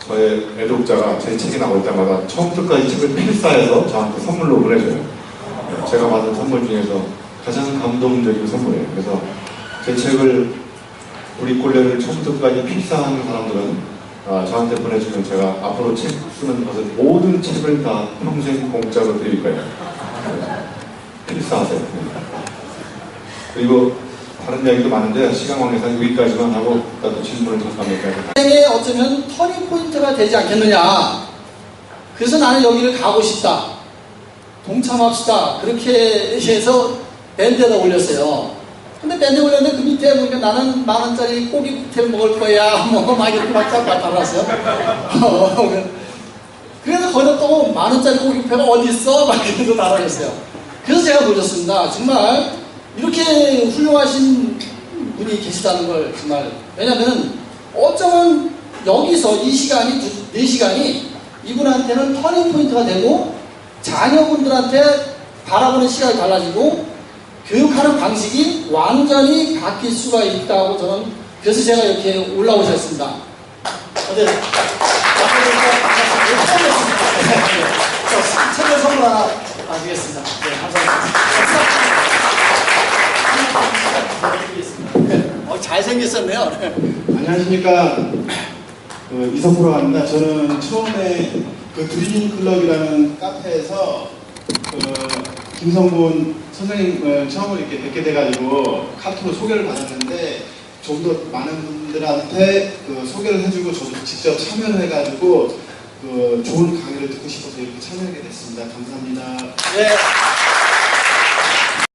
저의 애독자가 제 책이 나올 때마다 처음부터까지 책을 필사해서 저한테 선물로 보내줘요. 제가 받은 선물 중에서 가장 감동적인 선물이에요. 그래서 제 책을 브리콜레르를 처음부터까지 필사하는 사람들은 저한테 보내주면 제가 앞으로 책 쓰는 것은 모든 책을 다 평생 공짜로 드릴 거예요. 필사하세요. 그리고 다른 이야기도 많은데 시간 관계상 여기까지만 하고 또 질문을 잠깐 몇 가지. 인생에 어쩌면 터닝 포인트가 되지 않겠느냐. 그래서 나는 여기를 가고 싶다. 동참합시다. 그렇게 해서 밴드에다 올렸어요. 근데 밴드에 올렸는데 그 밑에 보니까 나는 10,000원짜리 고기 호텔 먹을 거야. 막 이렇게 막 달았어요. 그래서 거기다 또 10,000원짜리 고기 호텔가 어디 있어? 막 이렇게 달아줬어요. 그래서 제가 보셨습니다. 정말 이렇게 훌륭하신 분이 계시다는 걸 정말. 왜냐면 어쩌면 여기서 이 시간이 4시간이 이분한테는 터닝 포인트가 되고 자녀분들한테 바라보는 시각이 달라지고 교육하는 방식이 완전히 바뀔 수가 있다고 저는 그래서 제가 이렇게 올라오셨습니다. 어때? 책을 선물 하나 드리겠습니다. 네, 감사합니다. 잘생겼었네요. 안녕하십니까. 이석호라고 합니다. 저는 처음에 드리밍 클럽이라는 카페에서 김성분 선생님을 처음으로 이렇게 뵙게 돼가지고 카톡으로 소개를 받았는데 좀 더 많은 분들한테 소개를 해주고 저도 직접 참여를 해가지고 좋은 강의를 듣고 싶어서 이렇게 참여하게 됐습니다. 감사합니다. 네.